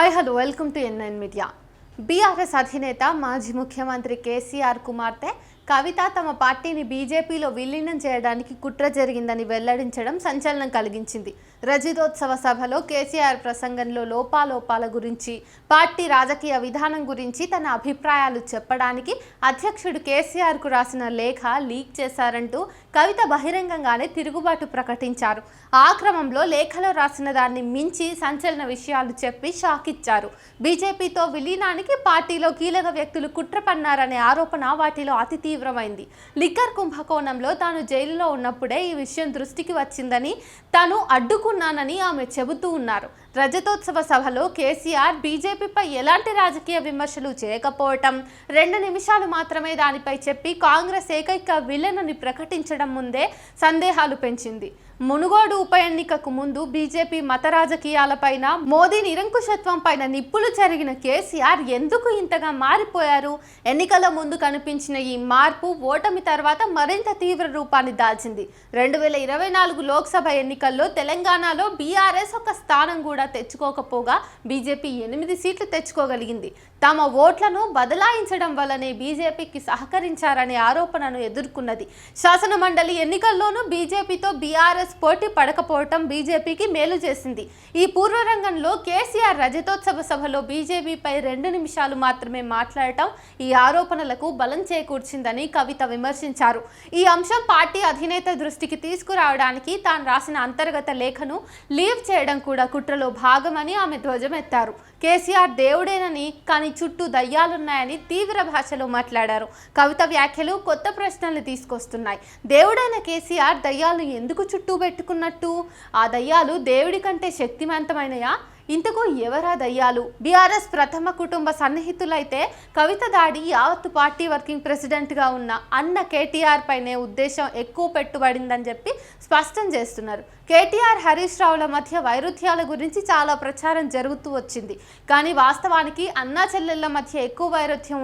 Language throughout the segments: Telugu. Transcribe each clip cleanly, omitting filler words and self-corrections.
Hi hello welcome to NN media. BRS అధినేత మాజీ ముఖ్యమంత్రి కేసీఆర్ కుమార్తె కవిత తమ పార్టీని బీజేపీలో విలీనం చేయడానికి కుట్ర జరిగిందని వెల్లడించడం సంచలనం కలిగించింది. రజతోత్సవ సభలో కేసీఆర్ ప్రసంగంలో లోపాల గురించి, పార్టీ రాజకీయ విధానం గురించి తన అభిప్రాయాలు చెప్పడానికి అధ్యక్షుడు కేసీఆర్కు రాసిన లేఖ లీక్ చేశారంటూ కవిత బహిరంగంగానే తిరుగుబాటు ప్రకటించారు. ఆ క్రమంలో లేఖలో రాసిన దాన్ని మించి సంచలన విషయాలు చెప్పి షాక్ ఇచ్చారు. బీజేపీతో విలీనానికి పార్టీలో కీలక వ్యక్తులు కుట్ర పన్నారనే ఆరోపణ వాటిలో అతి తీవ్రమైంది. లిక్కర్ కుంభకోణంలో తాను జైలులో ఉన్నప్పుడే ఈ విషయం దృష్టికి వచ్చిందని, తాను అడ్డుకున్నానని ఆమె చెబుతూ ఉన్నారు. రజతోత్సవ సభలో కేసీఆర్ బీజేపీపై ఎలాంటి రాజకీయ విమర్శలు చేయకపోవటం, 2 నిమిషాలు మాత్రమే దానిపై చెప్పి కాంగ్రెస్ ఏకైక విలన్ అని ప్రకటించడం ముందే సందేహాలు పెంచింది. మునుగోడు ఉప ఎన్నికకు ముందు బీజేపీ మత రాజకీయాలపైన, మోదీ నిరంకుశత్వం పైన నిప్పులు చెరిగిన కేసీఆర్ ఎందుకు ఇంతగా మారిపోయారు? ఎన్నికల ముందు కనిపించిన ఈ మార్పు ఓటమి తర్వాత మరింత తీవ్ర రూపాన్ని దాల్చింది. 2024 లోక్సభ ఎన్నికల్లో తెలంగాణలో బీఆర్ఎస్ ఒక స్థానం కూడా తెచ్చుకోకపోగా బీజేపీ 8 సీట్లు తెచ్చుకోగలిగింది. తమ ఓట్లను బదలాయించడం వల్లనే బీజేపీకి సహకరించారనే ఆరోపణను ఎదుర్కొన్నది. శాసనమండలి ఎన్నికల్లోనూ బీజేపీతో బీఆర్ఎస్ పోటీ పడకపోవటం బీజేపీకి మేలు చేసింది. ఈ పూర్వరంగంలో కేసీఆర్ రజతోత్సవ సభలో బీజేపీపై 2 నిమిషాలు మాత్రమే మాట్లాడటం ఈ ఆరోపణలకు బలం చేకూర్చిందని కవిత విమర్శించారు. ఈ అంశం పార్టీ అధినేత దృష్టికి తీసుకురావడానికి తాను రాసిన అంతర్గత లేఖను లీవ్ చేయడం కూడా కుట్రలో భాగమని ఆమె ధ్వజమెత్తారు. కేసీఆర్ దేవుడేనని, కానీ చుట్టూ దయ్యాలున్నాయని తీవ్ర భాషలో మాట్లాడారు. కవిత వ్యాఖ్యలు కొత్త ప్రశ్నలు తీసుకొస్తున్నాయి. దేవుడైన కేసీఆర్ దయ్యాలు ఎందుకు చుట్టూ పెట్టుకున్నట్టు? ఆ దయ్యాలు దేవుడి కంటే శక్తివంతమైనయా? ఇంతకు ఎవరా దయ్యాలు? బీఆర్ఎస్ ప్రథమ కుటుంబ సన్నిహితులైతే కవిత దాడి యావత్తు పార్టీ వర్కింగ్ ప్రెసిడెంట్గా ఉన్న అన్న కేటీఆర్ పైనే ఉద్దేశం ఎక్కువ పెట్టుబడిందని చెప్పి స్పష్టం చేస్తున్నారు. కేటీఆర్, హరీష్ రావుల మధ్య వైరుధ్యాల గురించి చాలా ప్రచారం జరుగుతూ వచ్చింది. కానీ వాస్తవానికి అన్నా చెల్లెళ్ల మధ్య ఎక్కువ వైరుధ్యం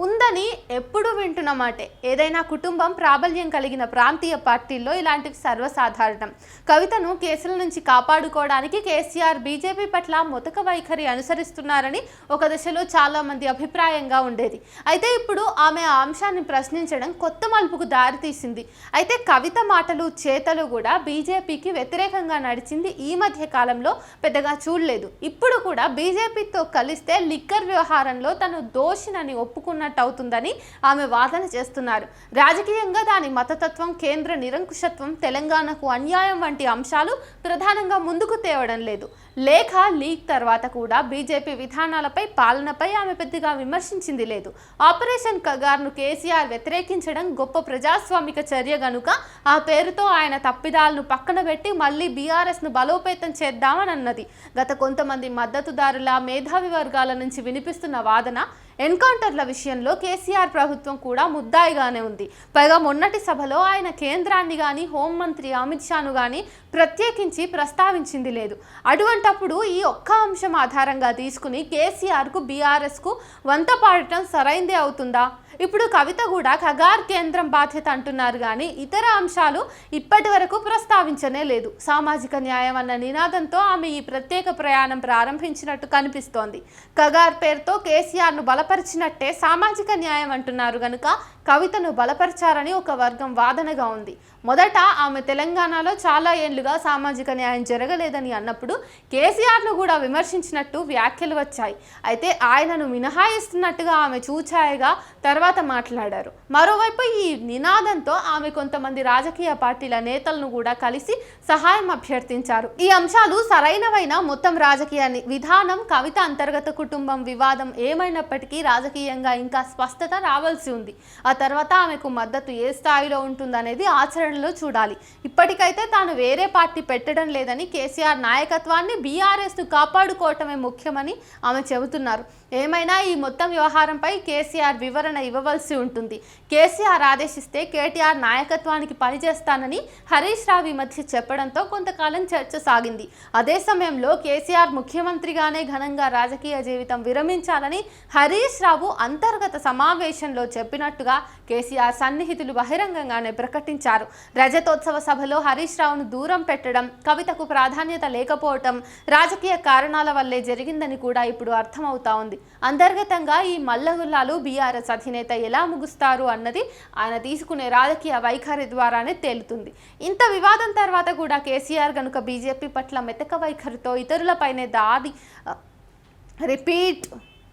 ఉందని ఎప్పుడూ వింటున్న మాటే. ఏదైనా కుటుంబం ప్రాబల్యం కలిగిన ప్రాంతీయ పార్టీల్లో ఇలాంటివి సర్వసాధారణం. కవితను కేసుల నుంచి కాపాడుకోవడానికి కేసీఆర్ బీజేపీ పట్ల మొతక వైఖరి అనుసరిస్తున్నారని ఒక దశలో చాలా మంది అభిప్రాయంగా ఉండేది. అయితే ఇప్పుడు ఆమె ఆ అంశాన్ని ప్రశ్నించడం కొత్త మలుపుకు దారితీసింది. అయితే కవిత మాటలు, చేతలు కూడా బీజేపీకి వ్యతిరేకంగా నడిచింది ఈ మధ్య కాలంలో పెద్దగా చూడలేదు. ఇప్పుడు కూడా బీజేపీతో కలిస్తే లిక్కర్ వ్యవహారంలో తను దోషినని ఒప్పుకున్నట్టు అవుతుందని ఆమె వాదన చేస్తున్నారు. రాజకీయంగా దాని మతతత్వం, కేంద్ర నిరంకుశత్వం, తెలంగాణకు అన్యాయం వంటి అంశాలు ప్రధానంగా ముందుకు తేవడం లేదు. లేఖ లీక్ తర్వాత కూడా బీజేపీ విధానాలపై, పాలనపై ఆమె పెద్దగా విమర్శించింది లేదు. ఆపరేషన్ కగార్ను కేసీఆర్ వ్యతిరేకించడం గొప్ప ప్రజాస్వామిక చర్య గనుక ఆ పేరుతో ఆయన తప్పిదాలను పక్కన పెట్టి మళ్ళీ బీఆర్ఎస్ను బలోపేతం చేద్దామని అన్నది. గత కొంతమంది మద్దతుదారుల, మేధావి వర్గాల నుంచి వినిపిస్తున్న వాదన ఎన్కౌంటర్ల విషయంలో కేసీఆర్ ప్రభుత్వం కూడా ముద్దాయిగానే ఉంది. పైగా మొన్నటి సభలో ఆయన కేంద్రాన్ని కానీ, హోంమంత్రి అమిత్ షాను కానీ ప్రత్యేకించి ప్రస్తావించింది లేదు. అటువంటప్పుడు ఈ ఒక్క అంశం ఆధారంగా తీసుకుని కేసీఆర్కు, బీఆర్ఎస్కు వంత పాడటం సరైందే అవుతుందా? ఇప్పుడు కవిత కూడా కగార్ కేంద్రం బాధ్యత అంటున్నారు కానీ ఇతర అంశాలు ఇప్పటి వరకు ప్రస్తావించనే లేదు. సామాజిక న్యాయం అన్న నినాదంతో ఆమె ఈ ప్రత్యేక ప్రయాణం ప్రారంభించినట్టు కనిపిస్తోంది. కగార్ పేరుతో కేసీఆర్ను బలపరిచినట్టే సామాజిక న్యాయం అంటున్నారు గనుక కవితను బలపరిచారని ఒక వర్గం వాదనగా ఉంది. మొదట ఆమె తెలంగాణలో చాలా ఏళ్లుగా సామాజిక న్యాయం జరగలేదని అన్నప్పుడు కేసీఆర్ను కూడా విమర్శించినట్టు వ్యాఖ్యలు వచ్చాయి. అయితే ఆయనను మినహాయిస్తున్నట్టుగా ఆమె చూచాయగా తర్వాత మాట్లాడారు. మరోవైపు ఈ నినాదంతో ఆమె కొంతమంది రాజకీయ పార్టీల నేతలను కూడా కలిసి సహాయం అభ్యర్థించారు. ఈ అంశాలు సరైనవైన మొత్తం రాజకీయ విధానం, కవిత అంతర్గత కుటుంబం వివాదం ఏమైనప్పటికీ రాజకీయంగా ఇంకా స్పష్టత రావాల్సి ఉంది. ఆ తర్వాత ఆమెకు మద్దతు ఏ స్థాయిలో ఉంటుందనేది ఆచరణలో చూడాలి. ఇప్పటికైతే తాను వేరే పార్టీ పెట్టడం లేదని, కేసీఆర్ నాయకత్వాన్ని, బీఆర్ఎస్ను కాపాడుకోవటమే ముఖ్యమని ఆమె చెబుతున్నారు. ఏమైనా ఈ మొత్తం వ్యవహారంపై కేసీఆర్ వివరణ ఇవ్వవలసి ఉంటుంది. కేసీఆర్ ఆదేశిస్తే కేటీఆర్ నాయకత్వానికి పనిచేస్తానని హరీష్ రావు ఈ మధ్య చెప్పడంతో కొంతకాలం చర్చ సాగింది. అదే సమయంలో కేసీఆర్ ముఖ్యమంత్రిగానే ఘనంగా రాజకీయ జీవితం విరమించాలని హరీష్ రావు అంతర్గత సమావేశంలో చెప్పినట్టుగా కేసీఆర్ సన్నిహితులు బహిరంగంగానే ప్రకటించారు. రజతోత్సవ సభలో హరీష్ రావును దూరం పెట్టడం, కవితకు ప్రాధాన్యత లేకపోవటం రాజకీయ కారణాల వల్లే జరిగిందని కూడా ఇప్పుడు అర్థమవుతా ఉంది. అంతర్గతంగా ఈ మల్లగుల్లాలు బీఆర్ఎస్ అధినేత ఎలా ముగుస్తారు అన్నది ఆయన తీసుకునే రాజకీయ వైఖరి ద్వారానే తేలుతుంది. ఇంత వివాదం తర్వాత కూడా కేసీఆర్ గనుక బీజేపీ పట్ల మెతక వైఖరితో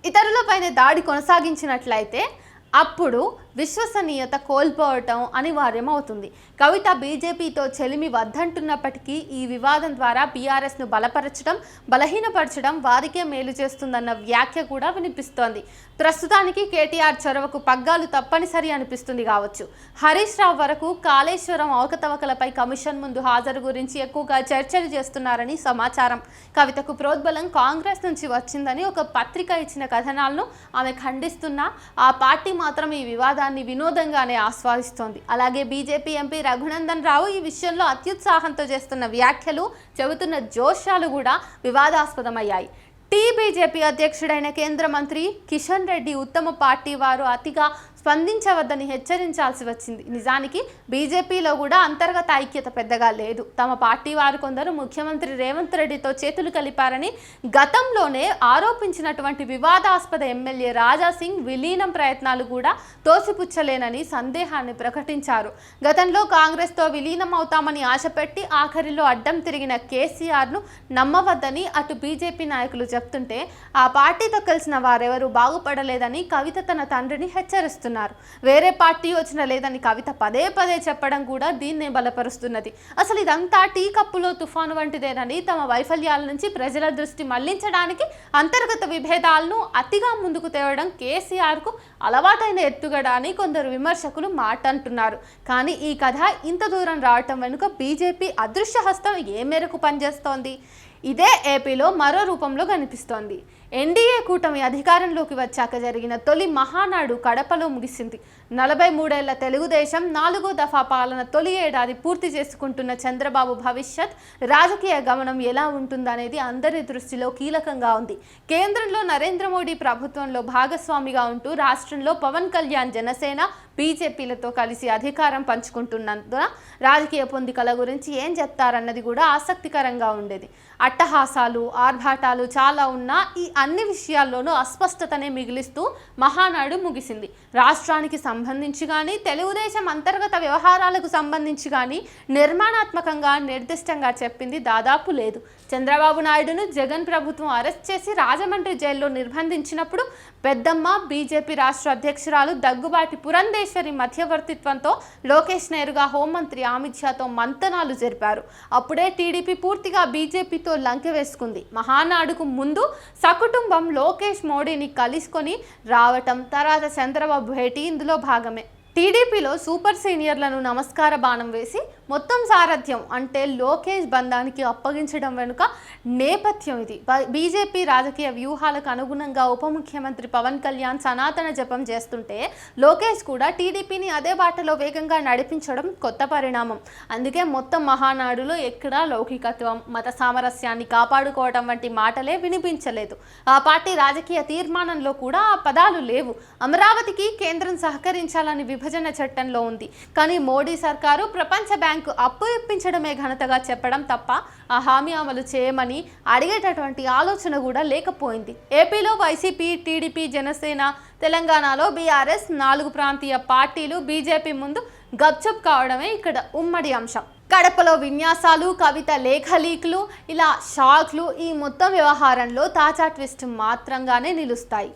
ఇతరులపైనే దాడి కొనసాగించినట్లయితే అప్పుడు విశ్వసనీయత కోల్పోవటం అనివార్యమవుతుంది. కవిత బీజేపీతో చెలిమి వద్దంటున్నప్పటికీ ఈ వివాదం ద్వారా బీఆర్ఎస్ను బలహీనపరచడం వారికే మేలు చేస్తుందన్న వ్యాఖ్య కూడా వినిపిస్తోంది. ప్రస్తుతానికి కేటీఆర్ చొరవకు పగ్గాలు తప్పనిసరి అనిపిస్తుంది కావచ్చు. హరీష్ రావు వరకు కాళేశ్వరం అవకతవకలపై కమిషన్ ముందు హాజరు గురించి ఎక్కువగా చర్చలు చేస్తున్నారని సమాచారం. కవితకు ప్రోద్బలం కాంగ్రెస్ నుంచి వచ్చిందని ఒక పత్రిక ఇచ్చిన కథనాలను ఆమె ఖండిస్తున్నా ఆ పార్టీ మాత్రం ఈ వివాదాన్ని వినోదంగానే ఆస్వాదిస్తోంది. అలాగే బీజేపీ ఎంపీ రఘునందన్ రావు ఈ విషయంలో అత్యుత్సాహంతో చేస్తున్న వ్యాఖ్యలు, చెబుతున్న జోష్యాలు కూడా వివాదాస్పదమయ్యాయి. బీజేపీ అధ్యక్షుడైన కేంద్ర మంత్రి కిషన్ రెడ్డి ఉత్తమ పార్టీ వారు అతిగా స్పందించవద్దని హెచ్చరించాల్సి వచ్చింది. నిజానికి బీజేపీలో కూడా అంతర్గత ఐక్యత పెద్దగా లేదు. తమ పార్టీ వారు కొందరు ముఖ్యమంత్రి రేవంత్ రెడ్డితో చేతులు కలిపారని గతంలోనే ఆరోపించినటువంటి వివాదాస్పద ఎమ్మెల్యే రాజాసింగ్ విలీనం ప్రయత్నాలు కూడా తోసిపుచ్చలేనని సందేహాన్ని ప్రకటించారు. గతంలో కాంగ్రెస్తో విలీనం అవుతామని ఆశపెట్టి ఆఖరిలో అడ్డం తిరిగిన కేసీఆర్ను నమ్మవద్దని అటు బీజేపీ నాయకులు చెప్తుంటే ఆ పార్టీతో కలిసిన వారెవరూ బాగుపడలేదని కవిత తన తండ్రిని హెచ్చరిస్తున్నారు. వేరే పార్టీ వచ్చిన లేదని కవిత పదే చెప్పడం కూడా దీన్నే బలపరుస్తున్నది. అసలు ఇదంతా టీ కప్పులో తుఫాను వంటిదేనని, తమ వైఫల్యాల నుంచి ప్రజల దృష్టి మళ్లించడానికి అంతర్గత విభేదాలను అతిగా ముందుకు తేవడం కేసీఆర్కు అలవాటైన ఎత్తుగడ అని కొందరు విమర్శకులు మాట్లాడుతున్నారు. కానీ ఈ కథ ఇంత దూరం రావటం వెనుక బీజేపీ అదృశ్య హస్తం ఏ మేరకు పనిచేస్తోంది? ఇదే ఏపీలో మరో రూపంలో కనిపిస్తోంది. ఎన్డీఏ కూటమి అధికారంలోకి వచ్చాక జరిగిన తొలి మహానాడు కడపలో ముగిసింది. 43 ఏళ్ల తెలుగుదేశం 4వ దఫా పాలన తొలి ఏడాది పూర్తి చేసుకుంటున్న చంద్రబాబు భవిష్యత్ రాజకీయ గమనం ఎలా ఉంటుందనేది అందరి దృష్టిలో కీలకంగా ఉంది. కేంద్రంలో నరేంద్ర మోడీ ప్రభుత్వంలో భాగస్వామిగా ఉంటూ రాష్ట్రంలో పవన్ కళ్యాణ్ జనసేన బీజేపీలతో కలిసి అధికారం పంచుకుంటున్నందున రాజకీయ పొందికల గురించి ఏం చెప్తారన్నది కూడా ఆసక్తికరంగా ఉండేది. అట్టహాసాలు, ఆర్భాటాలు చాలా ఉన్నా ఈ అన్ని విషయాల్లోనూ అస్పష్టతనే మిగిలిస్తూ మహానాడు ముగిసింది. రాష్ట్రానికి సంబంధించి కానీ, తెలుగుదేశం అంతర్గత వ్యవహారాలకు సంబంధించి కానీ నిర్మాణాత్మకంగా నిర్దిష్టంగా చెప్పింది దాదాపు లేదు. చంద్రబాబు నాయుడును జగన్ ప్రభుత్వం అరెస్ట్ చేసి రాజమండ్రి జైల్లో నిర్బంధించినప్పుడు పెద్దమ్మ, బీజేపీ రాష్ట్ర అధ్యక్షురాలు దగ్గుబాటి పురంధేశ్వరి మధ్యవర్తిత్వంతో లోకేష్ నేరుగా హోంమంత్రి అమిత్ షాతో మంతనాలు జరిపారు. అప్పుడే టీడీపీ పూర్తిగా బీజేపీతో లంకె వేసుకుంది. మహానాడుకు ముందు సకుటుంబం లోకేష్ మోడీని కలుసుకొని రావటం, తర్వాత చంద్రబాబు భేటీ ఇందులో భాగమే. టీడీపీలో సూపర్ సీనియర్లను నమస్కార బాణం వేసి మొత్తం సారథ్యం అంటే లోకేష్ బంధానికి అప్పగించడం వెనుక నేపథ్యం ఇది. బీజేపీ రాజకీయ వ్యూహాలకు అనుగుణంగా ఉప ముఖ్యమంత్రి పవన్ కళ్యాణ్ సనాతన జపం చేస్తుంటే లోకేష్ కూడా టీడీపీని అదే బాటలో వేగంగా నడిపించడం కొత్త పరిణామం. అందుకే మొత్తం మహానాడులో ఎక్కడా లౌకికత్వం, మత సామరస్యాన్ని కాపాడుకోవడం వంటి మాటలే వినిపించలేదు. ఆ పార్టీ రాజకీయ తీర్మానంలో కూడా ఆ పదాలు లేవు. అమరావతికి కేంద్రం సహకరించాలని విభజన చట్టంలో ఉంది. కానీ మోడీ సర్కారు ప్రపంచ బ్యాంకు అప్పు ఇప్పించడమే ఘనతగా చెప్పడం తప్ప ఆ హామీ అమలు చేయమని అడిగేటటువంటి ఆలోచన కూడా లేకపోయింది. ఏపీలో వైసీపీ, టీడీపీ, జనసేన, తెలంగాణలో బీఆర్ఎస్ 4 ప్రాంతీయ పార్టీలు బీజేపీ ముందు గప్చుప్ కావడమే ఇక్కడ ఉమ్మడి అంశం. కడపలో విన్యాసాలు, కవిత లేఖ లీకులు, ఇలా షాక్లు ఈ మొత్తం వ్యవహారంలో తాజా ట్విస్ట్ మాత్రంగానే నిలుస్తాయి.